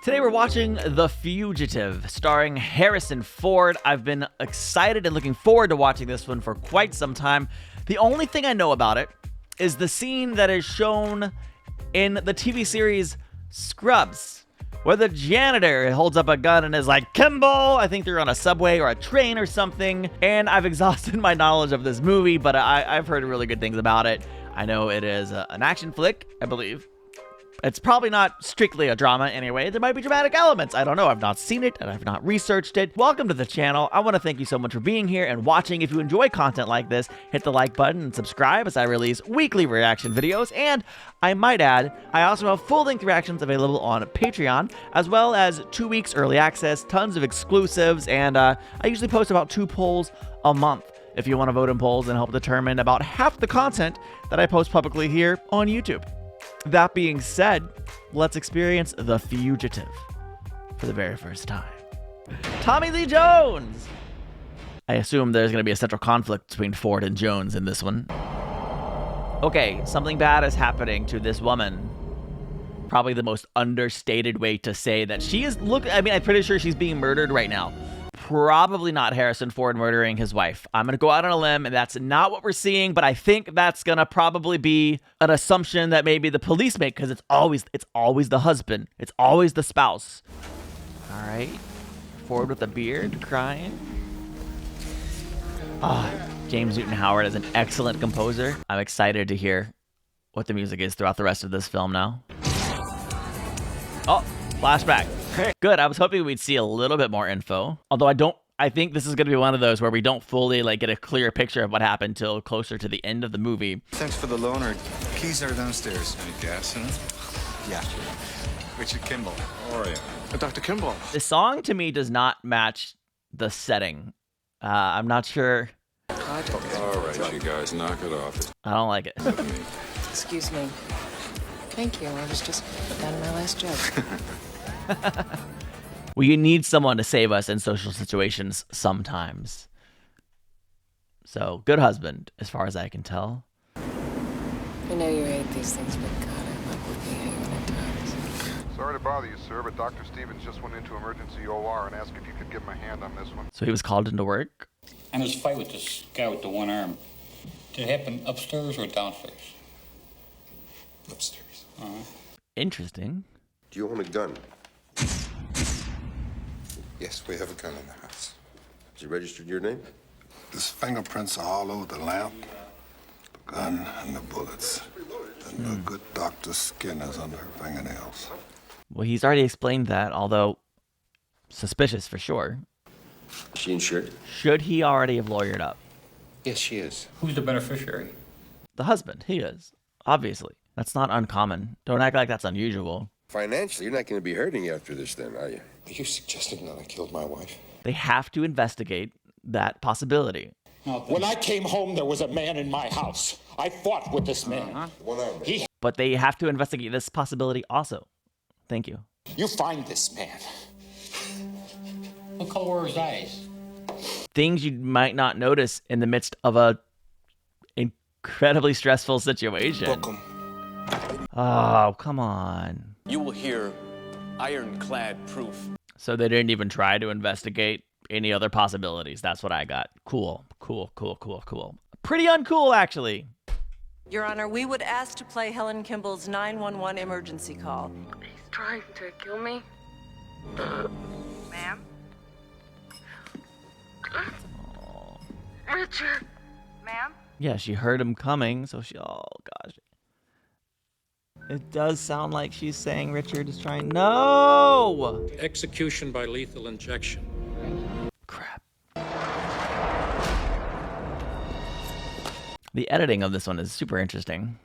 Today we're watching The Fugitive, starring Harrison Ford. I've been excited and looking forward to watching this one for quite some time. The only thing I know about it is the scene that is shown in the TV series Scrubs, where the janitor holds up a gun and is like, Kimball! I think they're on a subway or a train or something. And I've exhausted my knowledge of this movie, but I've heard really good things about it. I know it is an action flick, I believe. It's probably not strictly a drama anyway. There might be dramatic elements. I don't know. I've not seen it and I've not researched it. Welcome to the channel. I want to thank you so much for being here and watching. If you enjoy content like this, hit the like button and subscribe as I release weekly reaction videos. And I might add, I also have full-length reactions available on Patreon, as well as 2 weeks early access, tons of exclusives, and I usually post about 2 polls a month if you want to vote in polls and help determine about half the content that I post publicly here on YouTube. That being said, let's experience The Fugitive for the very first time. Tommy Lee Jones! I assume there's going to be a central conflict between Ford and Jones in this one. Okay, something bad is happening to this woman. Probably the most understated way to say that she is, I'm pretty sure she's being murdered right now. Probably not Harrison Ford murdering his wife. I'm gonna go out on a limb, and that's not what we're seeing, but I think that's gonna probably be an assumption that maybe the police make, because it's always the husband. It's always the spouse. All right. Ford with a beard, crying. James Newton Howard is an excellent composer. I'm excited to hear what the music is throughout the rest of this film now. Oh, flashback. Good. I was hoping we'd see a little bit more info. Although I think this is going to be one of those where we don't fully get a clear picture of what happened till closer to the end of the movie. Thanks for the loaner. Keys are downstairs. Any gas in it? Yeah. Richard Kimball. How are you? Dr. Kimball. The song to me does not match the setting. I'm not sure. All right, you guys, knock it off. I don't like it. Excuse me. Thank you. I was just done my last joke. Well, you need someone to save us in social situations sometimes. So, good husband, as far as I can tell. I know you hate these things, but God, I love looking at you when it talks. Sorry to bother you, sir, but Dr. Stevens just went into emergency OR and asked if you could give him a hand on this one. So he was called into work? And his fight with this guy with the one arm, did it happen upstairs or downstairs? Upstairs. Interesting. Do you want a gun? Yes, we have a gun in the house. Has it registered your name? His fingerprints are all over the lamp, the gun, and the bullets. And the good doctor's skin is under her fingernails. Well, he's already explained that, although suspicious for sure. Is she insured? Should he already have lawyered up? Yes, she is. Who's the beneficiary? The husband. He is. Obviously. That's not uncommon. Don't act like that's unusual. Financially, you're not going to be hurting you after this then, are you? Are you suggesting that I killed my wife? They have to investigate that possibility. When I came home, there was a man in my house. I fought with this man. But they have to investigate this possibility also. Thank you. You find this man. What color were his eyes? Things you might not notice in the midst of a incredibly stressful situation. Welcome. Oh, come on. You will hear ironclad proof. So they didn't even try to investigate any other possibilities. That's what I got. Cool. Pretty uncool, actually. Your Honor, we would ask to play Helen Kimball's 911 emergency call. He's trying to kill me. Ma'am? Richard? Ma'am? Yeah, she heard him coming, so oh gosh. It does sound like she's saying Richard is trying. No! Execution by lethal injection. Crap. The editing of this one is super interesting.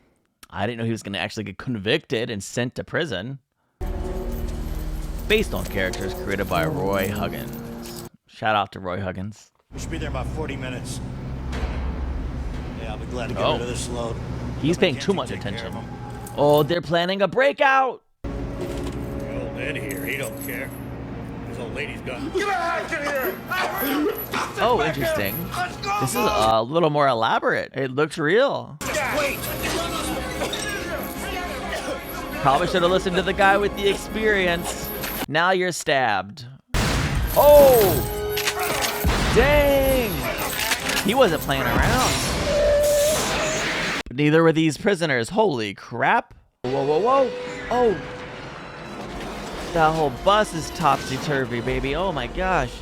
I didn't know he was going to actually get convicted and sent to prison. Based on characters created by Roy Huggins. Shout out to Roy Huggins. We should be there in about 40 minutes. Yeah, I'll be glad to get rid of this load. He's paying too much attention. Oh, they're planning a breakout. The old man here, he don't care. His old lady's gone. Get out of here! Oh, interesting. This is a little more elaborate. It looks real. Wait! Probably should have listened to the guy with the experience. Now you're stabbed. Oh! Dang! He wasn't playing around. But neither were these prisoners. Holy crap. Whoa, whoa, whoa. Oh. That whole bus is topsy-turvy, baby. Oh my gosh.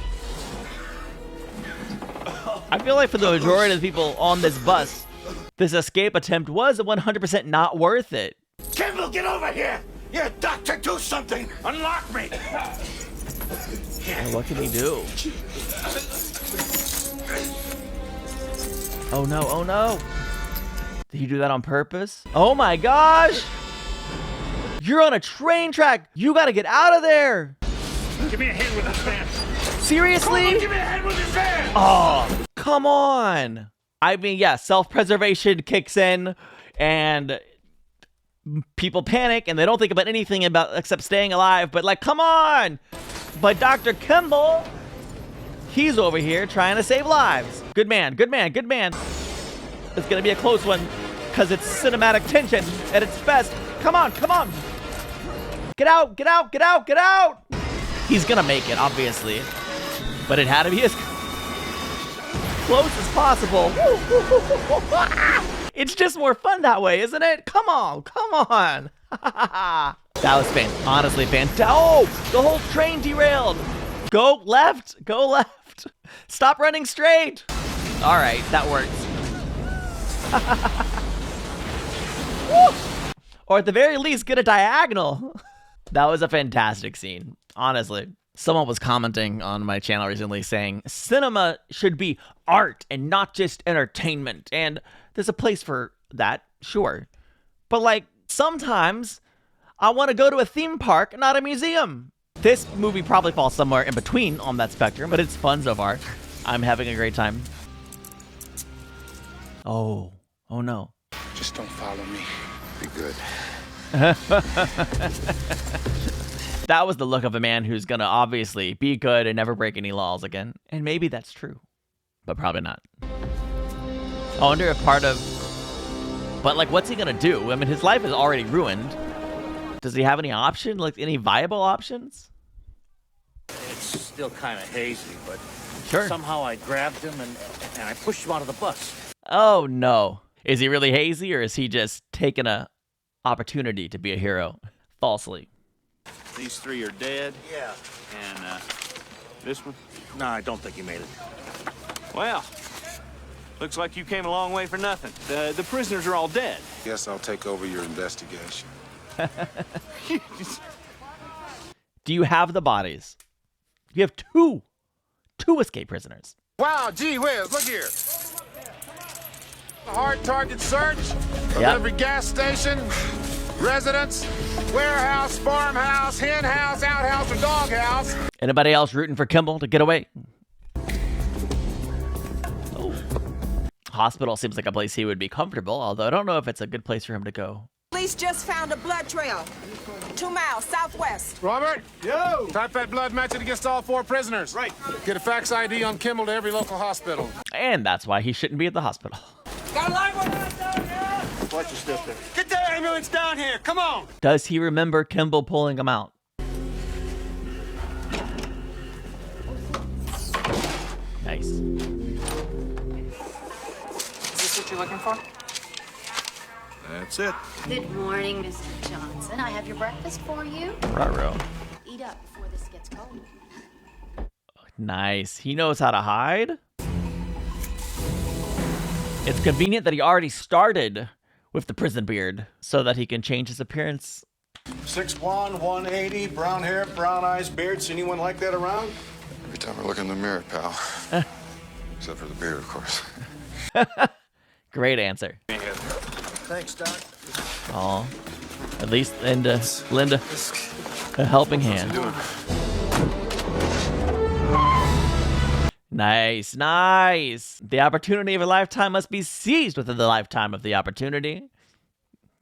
I feel like for the majority of the people on this bus, this escape attempt was 100% not worth it. Kimball, get over here! You're a doctor, do something! Unlock me! And what can he do? Oh no, oh no! Did he do that on purpose? Oh my gosh! You're on a train track! You gotta get out of there! Give me a hand with this van! Seriously? Come on, give me a hand with this van! Oh, come on! I mean, yeah, self-preservation kicks in, and people panic, and they don't think about anything except staying alive, but like, come on! But Dr. Kimball, he's over here trying to save lives. Good man, good man, good man. It's gonna be a close one, because it's cinematic tension at its best. Come on, come on! Get out, get out, get out, get out! He's gonna make it, obviously. But it had to be as close as possible. It's just more fun that way, isn't it? Come on, come on. That was honestly fantastic. Oh, the whole train derailed. Go left, go left. Stop running straight. All right, that works. Or at the very least, get a diagonal. That was a fantastic scene, honestly. Someone was commenting on my channel recently saying, cinema should be art and not just entertainment. And there's a place for that, sure. But like, sometimes I want to go to a theme park, not a museum. This movie probably falls somewhere in between on that spectrum, but it's fun so far. I'm having a great time. Oh, oh no. Just don't follow me. Be good. That was the look of a man who's gonna obviously be good and never break any laws again. And maybe that's true, but probably not. I wonder if part of, but like, what's he gonna do? I mean, his life is already ruined. Does he have any option, like any viable options? It's still kind of hazy, but Sure. somehow I grabbed him and I pushed him out of the bus. Oh no. Is he really hazy, or is he just taking a opportunity to be a hero falsely? These three are dead. Yeah. And this one? No, I don't think he made it. Well, looks like you came a long way for nothing. The prisoners are all dead. Guess I'll take over your investigation. Do you have the bodies? You have two escape prisoners. Wow, gee whiz, look here. A hard target search of Yep. every gas station, residence, warehouse, farmhouse, hen house, outhouse, or doghouse. Anybody else rooting for Kimball to get away? Oh. Hospital seems like a place he would be comfortable, although I don't know if it's a good place for him to go. Police just found a blood trail. 2 miles southwest. Robert? Yo! Type that blood matching against all 4 prisoners. Right. Get a fax ID on Kimball to every local hospital. And that's why he shouldn't be at the hospital. Got a line one down here. Watch your step there. Get the ambulance down here, come on! Does he remember Kimball pulling him out? Nice. Is this what you're looking for? That's it. Good morning, Mr. Johnson. I have your breakfast for you. Ruh-roh. Eat up before this gets cold. Nice. He knows how to hide. It's convenient that he already started with the prison beard so that he can change his appearance. 6'1", 180, brown hair, brown eyes, beard. See anyone like that around? Every time I look in the mirror, pal. Except for the beard, of course. Great answer. Thanks, Doc. Oh, at least Linda, a helping hand. Nice, nice. The opportunity of a lifetime must be seized within the lifetime of the opportunity.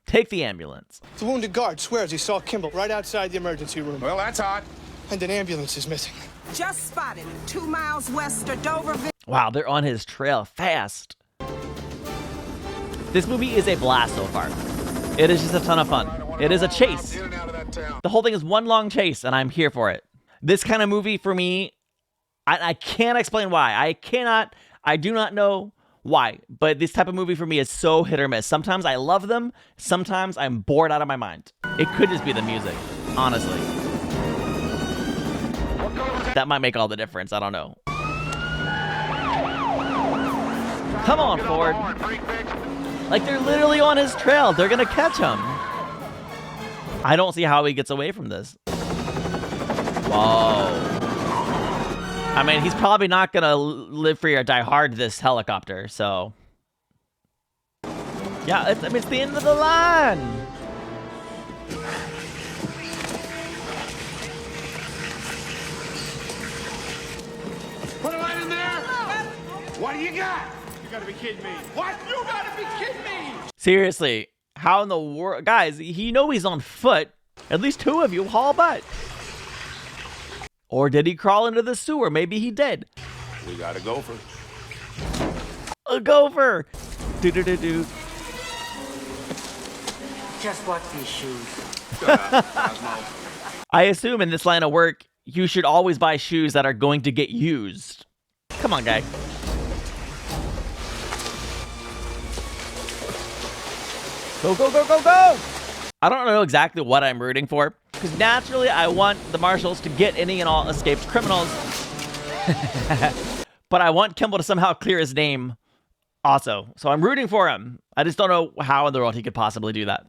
Take the ambulance. The wounded guard swears he saw Kimball right outside the emergency room. Well, that's hot. And an ambulance is missing. Just spotted 2 miles west of Doverville. Wow, they're on his trail fast. This movie is a blast so far. It is just a ton of fun. It is a chase. The whole thing is one long chase, and I'm here for it. This kind of movie for me, I can't explain why. I do not know why, but this type of movie for me is so hit or miss. Sometimes I love them, sometimes I'm bored out of my mind. It could just be the music, honestly. That might make all the difference, I don't know. Come on, Ford. Like, they're literally on his trail. They're gonna catch him. I don't see how he gets away from this. Whoa. I mean, he's probably not gonna live free or die hard this helicopter, so. Yeah, it's the end of the line. Put a light in there. What do you got? You gotta be kidding me. What? You gotta be kidding me. Seriously, how in the world? Guys, you know he's on foot. At least two of you haul butt. Or did he crawl into the sewer? Maybe he did. We got a gopher. A gopher. Do-do-do-do. Just watch these shoes. I assume in this line of work, you should always buy shoes that are going to get used. Come on, guy. Go, go, go, go, go! I don't know exactly what I'm rooting for, because naturally I want the marshals to get any and all escaped criminals. But I want Kimball to somehow clear his name also. So I'm rooting for him. I just don't know how in the world he could possibly do that.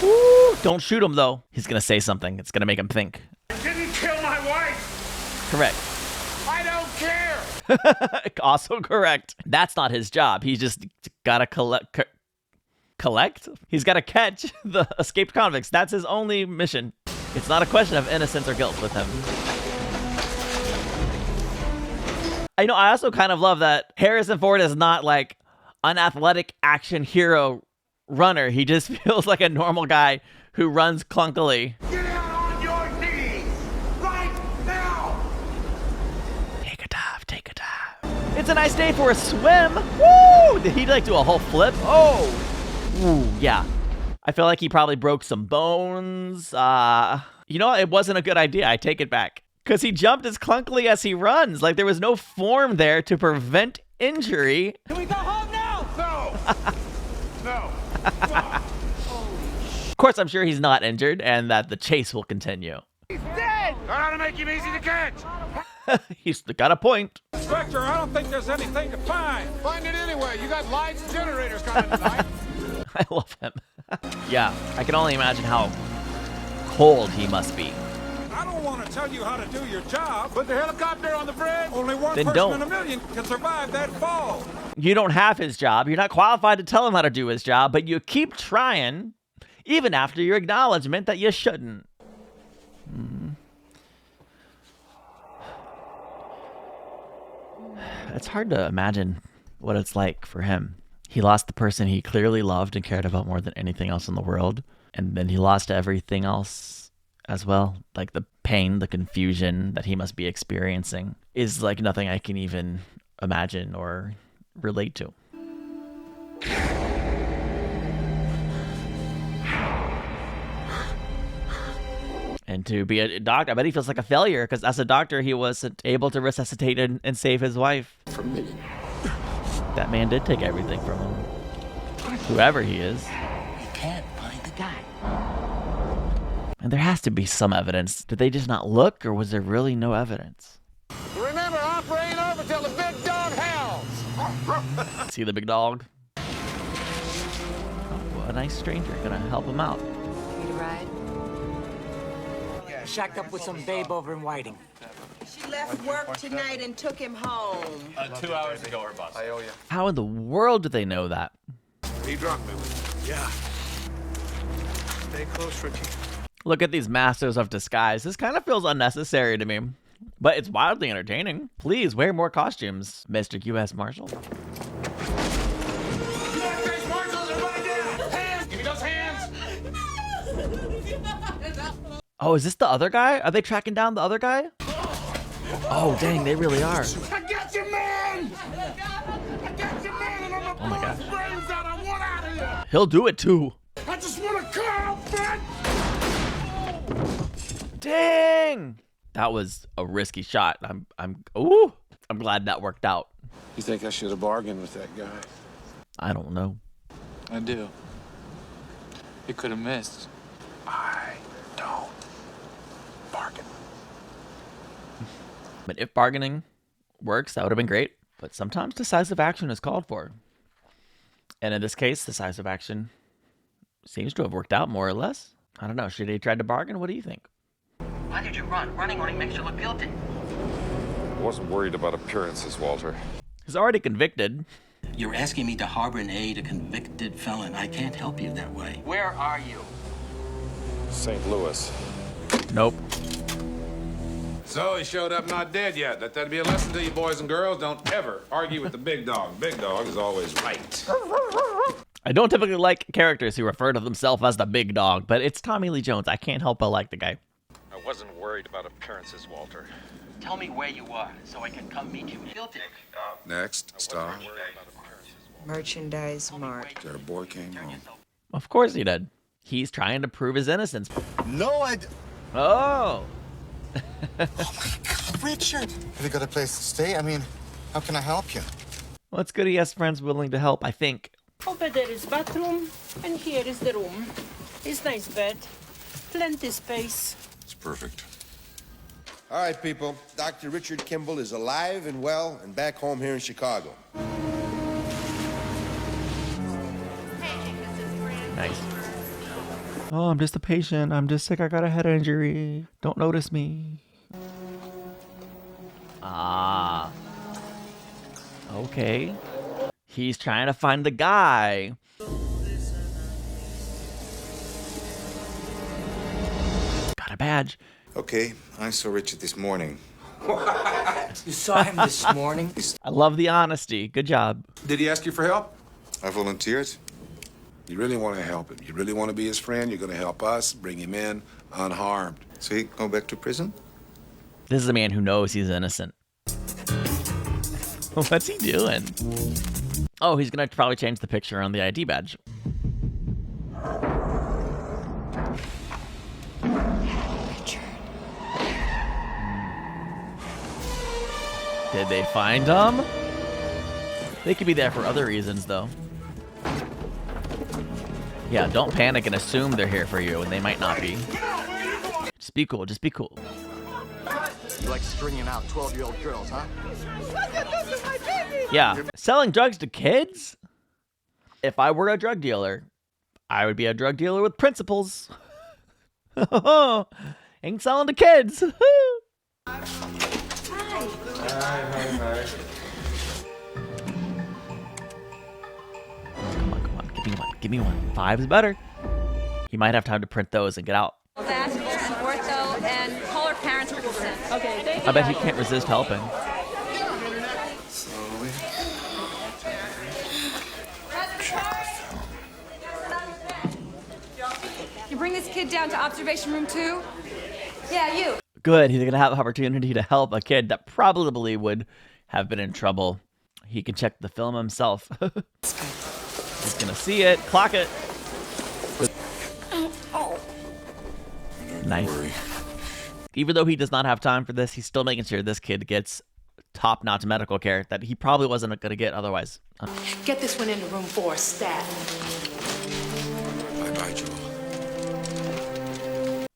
Woo! Don't shoot him, though. He's going to say something. It's going to make him think. Didn't kill my wife. Correct. I don't care. Also correct. That's not his job. He's just got to collect? He's got to catch the escaped convicts. That's his only mission. It's not a question of innocence or guilt with him. I know, I also kind of love that Harrison Ford is not like an athletic action hero runner. He just feels like a normal guy who runs clunkily. Get out on your knees right now. Take a dive, take a dive. It's a nice day for a swim. Woo! Did he like do a whole flip? Oh! Ooh, yeah. I feel like he probably broke some bones. You know what? It wasn't a good idea. I take it back. Because he jumped as clunkily as he runs. Like there was no form there to prevent injury. Can we go home now? No. No. Of course, I'm sure he's not injured and that the chase will continue. He's dead. That ought to make him easy to catch. He's got a point. Inspector, I don't think there's anything to find. Find it anyway. You got lights and generators coming tonight. I love him. Yeah, I can only imagine how cold he must be. I don't want to tell you how to do your job. Put the helicopter on the bridge. Only one Then person don't. in a million can survive that fall. You don't have his job. You're not qualified to tell him how to do his job, but you keep trying, even after your acknowledgement that you shouldn't. It's hard to imagine what it's like for him. He lost the person he clearly loved and cared about more than anything else in the world. And then he lost everything else as well. Like the pain, the confusion that he must be experiencing is like nothing I can even imagine or relate to. And to be a doctor, I bet he feels like a failure because as a doctor, he wasn't able to resuscitate and save his wife. From me. That man did take everything from him. Whoever he is. We can't find the guy. And there has to be some evidence. Did they just not look, or was there really no evidence? Remember, opera ain't over till the big dog howls. See the big dog? Oh, a nice stranger gonna help him out. Need a ride? Shacked up with some babe over in Whiting. She left work tonight and took him home. 2 hours ago, her boss. I owe you. How in the world do they know that? He drunk me with Yeah. Stay close, Richie. Look at these masters of disguise. This kind of feels unnecessary to me, but it's wildly entertaining. Please wear more costumes, Mr. U.S. Marshal. United Marshals are running down. Hands! Give me those hands! Oh, is this the other guy? Are they tracking down the other guy? Oh, dang, they really are. I got you, man! I got you, man, and I'm Oh my gonna blow his brains out. I want out of here. He'll do it too. I just want to car out front. Dang! That was a risky shot. I'm glad that worked out. You think I should have bargained with that guy? I don't know. I do. He could have missed. I don't bargain. But if bargaining works, that would have been great. But sometimes decisive action is called for. And in this case, decisive action seems to have worked out more or less. I don't know. Should he try to bargain? What do you think? Why did you run? Running only makes you look guilty. I wasn't worried about appearances, Walter. He's already convicted. You're asking me to harbor and aid a convicted felon. I can't help you that way. Where are you? St. Louis. Nope. So he showed up not dead yet. Let that be a lesson to you boys and girls. Don't ever argue with the big dog. Big dog is always right. I don't typically like characters who refer to themselves as the big dog, but it's Tommy Lee Jones. I can't help but like the guy. I wasn't worried about appearances, Walter. Tell me where you are so I can come meet you. Guilty. Next, star. Merchandise mart. Their boy came home. Of course he did. He's trying to prove his innocence. No, Oh. Oh my God, Richard! Have you got a place to stay? I mean, how can I help you? Well, it's good he has friends willing to help, I think. Over there is bathroom, and here is the room. It's nice bed, plenty space. It's perfect. All right, people. Dr. Richard Kimball is alive and well and back home here in Chicago. Nice. Oh, I'm just a patient. I'm just sick. I got a head injury. Don't notice me. Ah. Okay. He's trying to find the guy. Got a badge. Okay, I saw Richard this morning. You saw him this morning? I love the honesty. Good job. Did he ask you for help? I volunteered. You really want to help him. You really want to be his friend. You're going to help us bring him in unharmed. So he go back to prison? This is a man who knows he's innocent. What's he doing? Oh, he's going to probably change the picture on the ID badge. Did they find him? They could be there for other reasons, though. Yeah, don't panic and assume they're here for you, and they might not be. Just be cool, just be cool. You like stringing out 12-year-old girls, huh? Yeah, selling drugs to kids? If I were a drug dealer, I would be a drug dealer with principles. Ain't selling to kids. Hi. Come on, give me one. 5's better. He might have time to print those and get out. Vascular and ortho and call her parents for consent. Okay, thank you. I bet he can't resist helping. Slowly. You bring this kid down to observation room 2? Yeah, you. Good, he's gonna have an opportunity to help a kid that probably would have been in trouble. He can check the film himself. He's gonna see it, clock it. Nice. Even though he does not have time for this, he's still making sure this kid gets top-notch medical care that he probably wasn't gonna get otherwise. Get this one into room 4, stat. Bye-bye, Joel.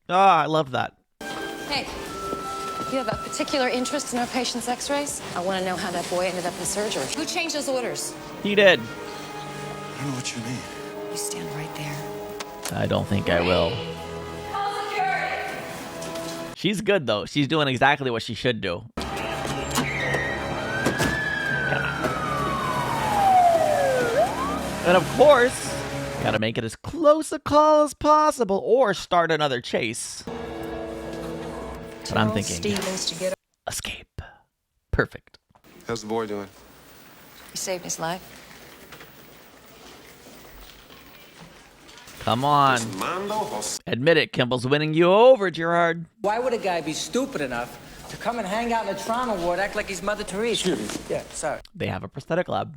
Ah, I love that. Hey, you have a particular interest in our patient's x-rays? I want to know how that boy ended up in surgery. Who changed those orders? He did. I don't know what you mean. You stand right there. I don't think I will. She's good, though. She's doing exactly what she should do. And of course, gotta make it as close a call as possible or start another chase. But I'm thinking, Stevens to get escape. Perfect. How's the boy doing? You saved his life. Come on. Admit it, Kimball's winning you over, Gerard. Why would a guy be stupid enough to come and hang out in the trauma ward, act like he's Mother Teresa? Excuse me. Yeah, sorry. They have a prosthetic lab.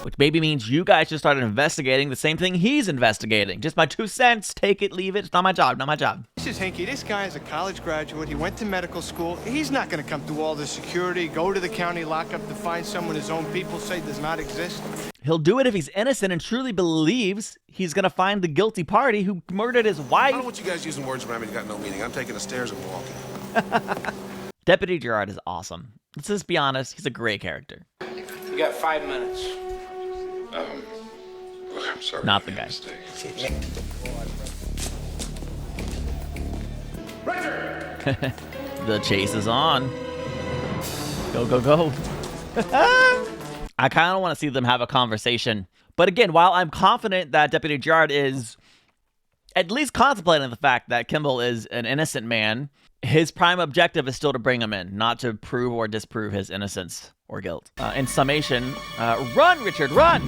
Which maybe means you guys just started investigating the same thing he's investigating. Just my 2 cents. Take it, leave it. It's not my job, not my job. This is Hinky. This guy is a college graduate. He went to medical school. He's not going to come through all the security, go to the county lockup to find someone his own people say does not exist. He'll do it if he's innocent and truly believes he's going to find the guilty party who murdered his wife. I don't want you guys using words around me that got no meaning. I'm taking the stairs and walking. Deputy Gerard is awesome. Let's just be honest. He's a great character. You got 5 minutes. Look, I'm sorry. Not the guy. The chase is on. Go, go, go. I kind of want to see them have a conversation. But again, while I'm confident that Deputy Gerard is at least contemplating the fact that Kimball is an innocent man, his prime objective is still to bring him in, not to prove or disprove his innocence or guilt. In summation, run, Richard, run!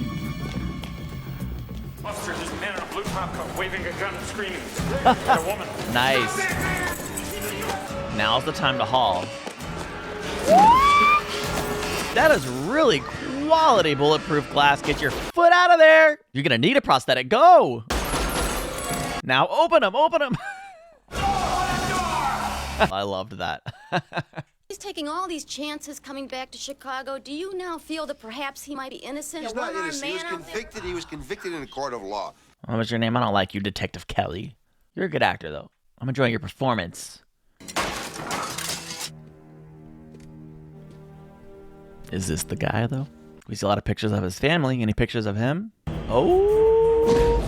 Officer, there's a man in a blue top coat waving a gun and screaming. Got a woman. Nice. Now's the time to haul. That is really quality bulletproof glass. Get your foot out of there. You're gonna need a prosthetic. Go. Now open them, open them. I loved that. He's taking all these chances coming back to Chicago. Do you now feel that perhaps he might be innocent? He's not innocent. He was convicted. He was convicted in a court of law. What was your name? I don't like you, Detective Kelly. You're a good actor, though. I'm enjoying your performance. Is this the guy, though? We see a lot of pictures of his family. Any pictures of him? Oh!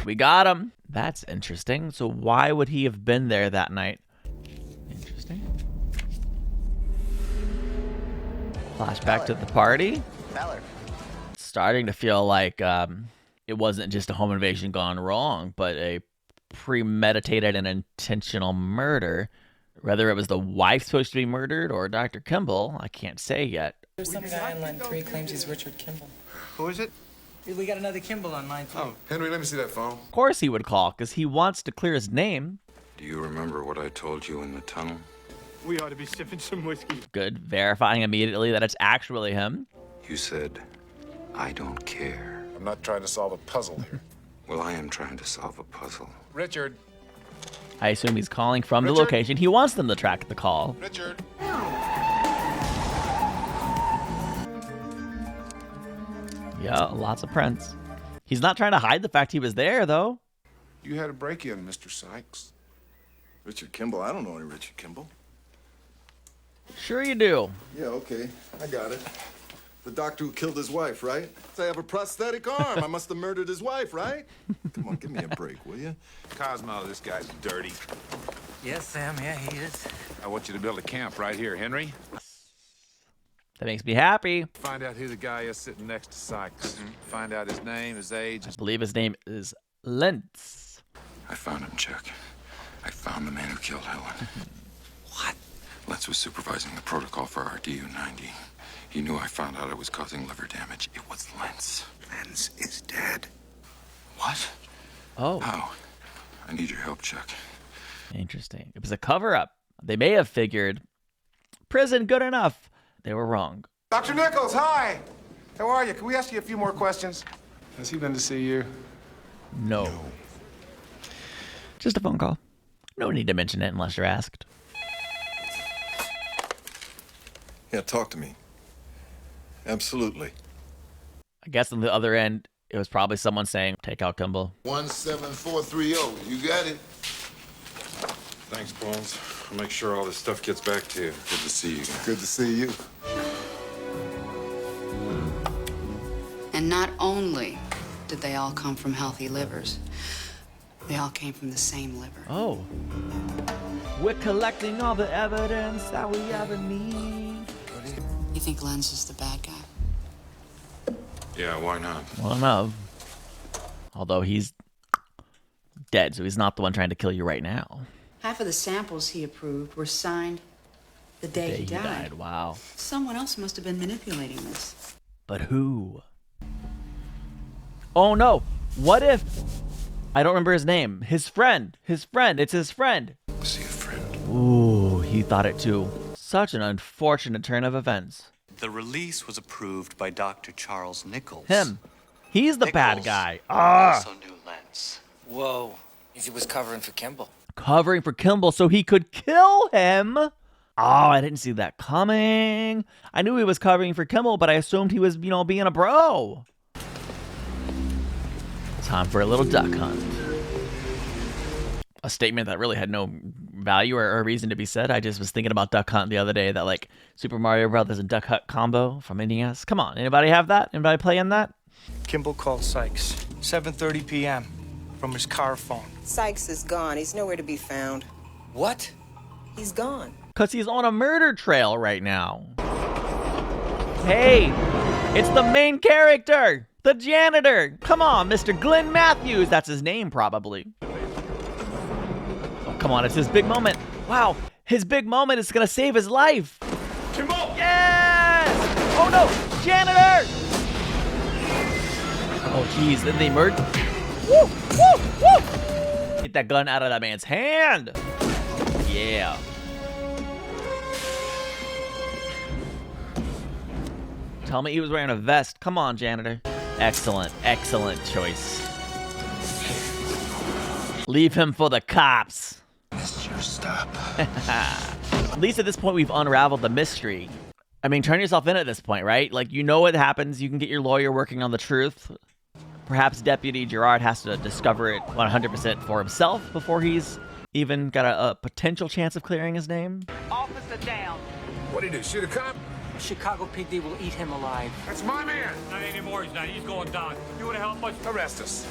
We got him. That's interesting. So why would he have been there that night? Interesting. Flashback to the party. Starting to feel like it wasn't just a home invasion gone wrong, but a premeditated and intentional murder. Whether it was the wife supposed to be murdered or Dr. Kimball, I can't say yet. There's some guy on line 3 claims he's Richard Kimball. Who is it? We got another Kimball on line 3. Oh, Henry, let me see that phone. Of course he would call, because he wants to clear his name. Do you remember what I told you in the tunnel? We ought to be sipping some whiskey. Good, verifying immediately that it's actually him. You said, I don't care. I'm not trying to solve a puzzle here. Well, I am trying to solve a puzzle. Richard. I assume he's calling from Richard? the location. He wants them to track the call. Richard. Yeah, lots of prints. He's not trying to hide the fact he was there, though. You had a break-in, Mr. Sykes. Richard Kimball? I don't know any Richard Kimball. Sure you do. Yeah, okay. I got it. The doctor who killed his wife, right? I have a prosthetic arm. I must have murdered his wife, right? Come on, give me a break, will you? Cosmo, this guy's dirty. Yes, Sam, yeah, he is. I want you to build a camp right here, Henry. That makes me happy. Find out who the guy is sitting next to Sykes. Find out his name, his age. I believe his name is Lentz. I found him, Chuck. I found the man who killed Helen. What? Lentz was supervising the protocol for our DU-90. He knew I found out I was causing liver damage. It was Lentz. Lentz is dead. What? Oh. How? I need your help, Chuck. Interesting. It was a cover-up. They may have figured, prison, good enough. They were wrong. Dr. Nichols, hi! How are you? Can we ask you a few more questions? Has he been to see you? No. Just a phone call. No need to mention it unless you're asked. Yeah, talk to me. Absolutely. I guess on the other end, it was probably someone saying, take out Kimball. 17430. You got it. Thanks, Bones. I'll make sure all this stuff gets back to you. Good to see you. Good to see you. And not only did they all come from healthy livers, they all came from the same liver. Oh. We're collecting all the evidence that we ever need. You think Lenz is the bad guy? Yeah, why not? Well, no. Although he's dead, so he's not the one trying to kill you right now. Half of the samples he approved were signed the day he died. Wow. Someone else must have been manipulating this. But who? Oh no. What if... I don't remember his name. His friend. His friend. It's his friend. Was he a friend? Ooh, he thought it too. Such an unfortunate turn of events. The release was approved by Dr. Charles Nichols. Him. He's the bad guy. Also knew Lentz. Whoa. He was covering for Kimball. Covering for Kimball so he could kill him. Oh, I didn't see that coming. I knew he was covering for Kimball, but I assumed he was, being a bro. Time for a little duck hunt. A statement that really had no value or reason to be said. I just was thinking about Duck Hunt the other day, that like Super Mario Brothers and Duck Hunt combo from NES. Come on, anybody have that? Anybody playing that? Kimball called Sykes, 7:30 p.m. from his car phone. Sykes is gone. He's nowhere to be found. What? He's gone. Because he's on a murder trail right now. Hey, it's the main character, the janitor. Come on, Mr. Glenn Matthews. That's his name, probably. Come on, it's his big moment. Wow, his big moment is gonna save his life. Kimball! Yes! Oh no, janitor! Oh geez, then they murdered. Woo, woo, woo! Get that gun out of that man's hand. Yeah. Tell me he was wearing a vest. Come on, janitor. Excellent, excellent choice. Leave him for the cops. Missed your stop. At least at this point, we've unraveled the mystery. I mean, turn yourself in at this point, right? Like, you know what happens. You can get your lawyer working on the truth. Perhaps Deputy Gerard has to discover it 100% for himself before he's even got a potential chance of clearing his name. Officer down. What'd he do, shoot a cop? Chicago PD will eat him alive. That's my man. Not anymore, he's not. He's going down. You want to help us? Arrest us.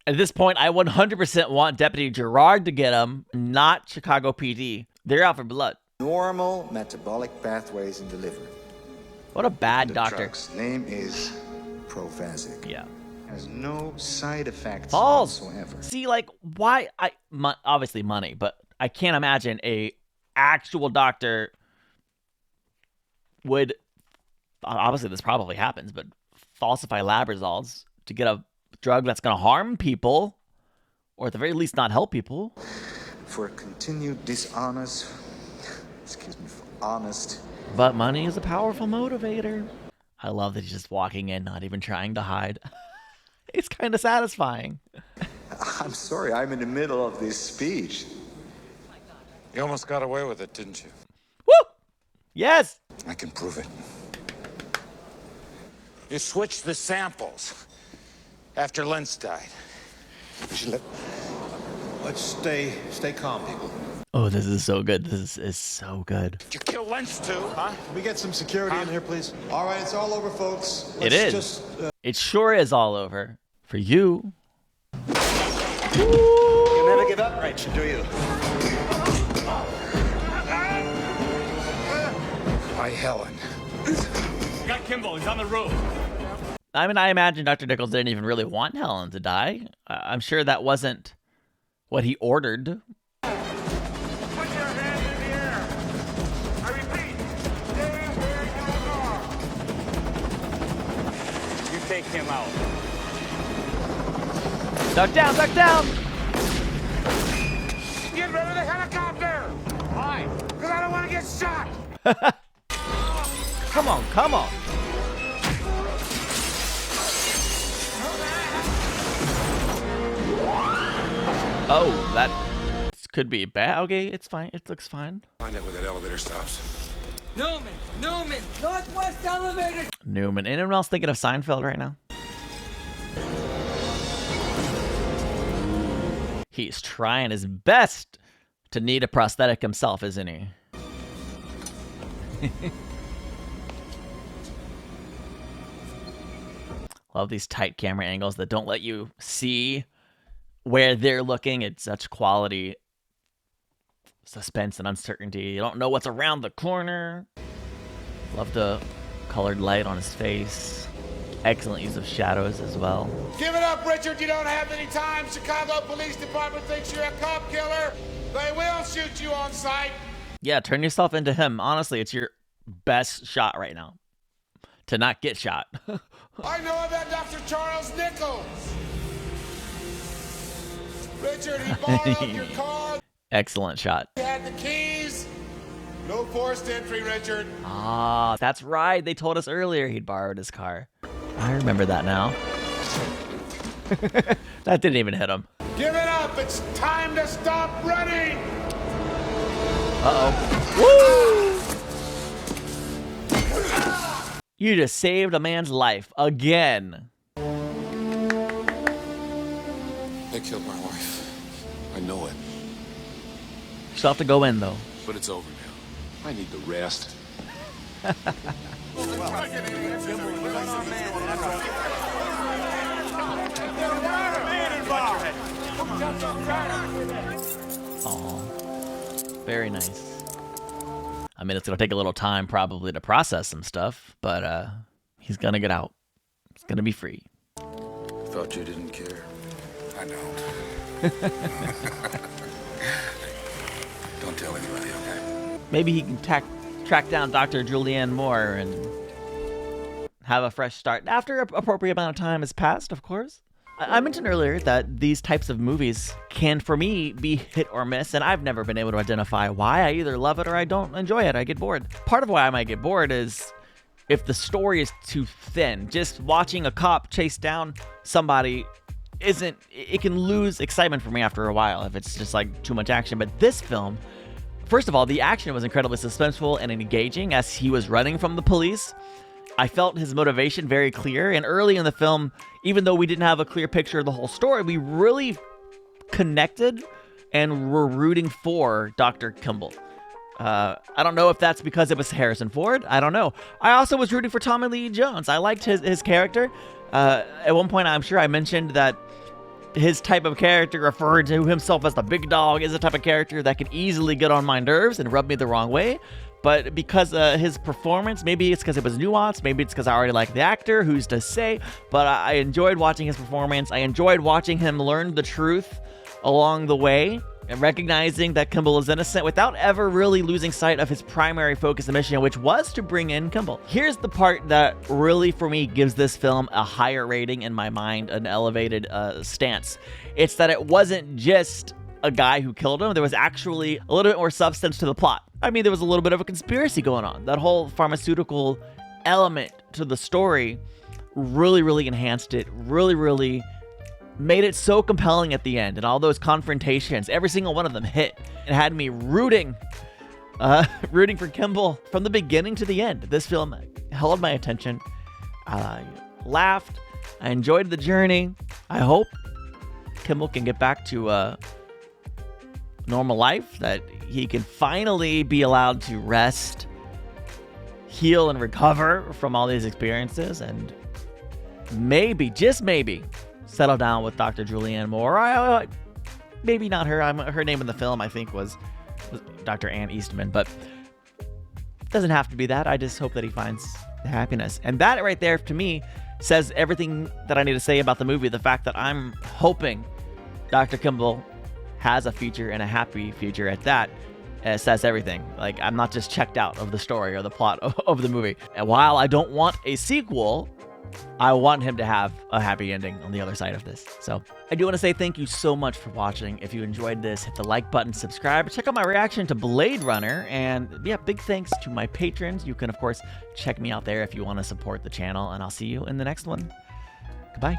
At this point, I 100% want Deputy Gerard to get him, not Chicago PD. They're out for blood. Normal metabolic pathways in the liver. What a bad The doctor. drug's name is Provasic. Yeah. Has no side effects False. whatsoever. See, like, why? Obviously money, but I can't imagine a actual doctor would. Obviously, this probably happens, but falsify lab results to get a drug that's going to harm people, or at the very least, not help people. For continued dishonest, honest. But money is a powerful motivator. I love that he's just walking in, not even trying to hide. It's kind of satisfying. I'm sorry, I'm in the middle of this speech. You almost got away with it, didn't you? Woo! Yes! I can prove it. You switched the samples after Lentz died. Let's stay calm, people. Oh, this is so good. This is so good. Did you kill Lentz too, huh? Can we get some security in here, please? All right, it's all over, folks. It is. Just, It sure is all over. For you. You never give up, Rachel, do you? Hi, Helen. You got Kimball. He's on the roof. I mean, I imagine Dr. Nichols didn't even really want Helen to die. I'm sure that wasn't what he ordered. Put your hands in the air. I repeat, stand where you are. You take him out. Duck down, duck down! Get rid of the helicopter. Why? Because I don't want to get shot. Come on, come on. Oh, that could be bad. Okay, it's fine. It looks fine. Find out where that elevator stops. Newman, Northwest elevator. Newman. Anyone else thinking of Seinfeld right now? He's trying his best to need a prosthetic himself, isn't he? Love these tight camera angles that don't let you see where they're looking. It's such quality suspense and uncertainty. You don't know what's around the corner. Love the colored light on his face. Excellent use of shadows as well. Give it up, Richard. You don't have any time. Chicago Police Department thinks you're a cop killer. They will shoot you on sight. Yeah, turn yourself into him. Honestly, it's your best shot right now to not get shot. I know about Dr. Charles Nichols. Richard, he borrowed your car. Excellent shot. He had the keys. No forced entry, Richard. Ah, that's right. They told us earlier he'd borrowed his car. I remember that now. That didn't even hit him. Give it up. It's time to stop running. Uh-oh. Woo! You just saved a man's life again. They killed my wife. I know it. Still have to go in, though. But it's over now. I need the rest. Aw. Very nice. I mean, it's going to take a little time probably to process some stuff, but he's going to get out. He's going to be free. I thought you didn't care. I don't. Don't tell anybody, okay? Maybe he can track down Dr. Julianne Moore and have a fresh start after an appropriate amount of time has passed, of course. I mentioned earlier that these types of movies can, for me, be hit or miss, and I've never been able to identify why. I either love it or I don't enjoy it. I get bored. Part of why I might get bored is if the story is too thin. Just watching a cop chase down somebody it can lose excitement for me after a while if it's just like too much action. But this film, first of all, the action was incredibly suspenseful and engaging as he was running from the police. I felt his motivation very clear, and early in the film, even though we didn't have a clear picture of the whole story, we really connected and were rooting for Dr. Kimball. I don't know if that's because it was Harrison Ford. I don't know. I also was rooting for Tommy Lee Jones. I liked his character. At one point, I'm sure I mentioned that his type of character, referring to himself as the big dog, is a type of character that could easily get on my nerves and rub me the wrong way. But because his performance, maybe it's because it was nuanced, maybe it's because I already like the actor, who's to say, but I enjoyed watching his performance. I enjoyed watching him learn the truth along the way and recognizing that Kimball is innocent without ever really losing sight of his primary focus and mission, which was to bring in Kimball. Here's the part that really, for me, gives this film a higher rating in my mind, an elevated stance. It's that it wasn't just a guy who killed him. There was actually a little bit more substance to the plot. I mean, there was a little bit of a conspiracy going on. That whole pharmaceutical element to the story really, really enhanced it, really made it so compelling at the end. And all those confrontations, every single one of them hit. It had me rooting for Kimball from the beginning to the end. This film held my attention. I laughed. I enjoyed the journey. I hope Kimball can get back to normal life, that he can finally be allowed to rest, heal, and recover from all these experiences, and maybe, just maybe, settle down with Dr. Julianne Moore. Maybe not her. Her name in the film, I think, was Dr. Ann Eastman, but it doesn't have to be that. I just hope that he finds happiness. And that right there, to me, says everything that I need to say about the movie. The fact that I'm hoping Dr. Kimball has a future, and a happy future at that, says everything. Like, I'm not just checked out of the story or the plot of the movie. And while I don't want a sequel, I want him to have a happy ending on the other side of this. So I do want to say thank you so much for watching. If you enjoyed this, hit the like button, subscribe, check out my reaction to Blade Runner, and yeah, big thanks to my patrons. You can, of course, check me out there if you want to support the channel, and I'll see you in the next one. Goodbye.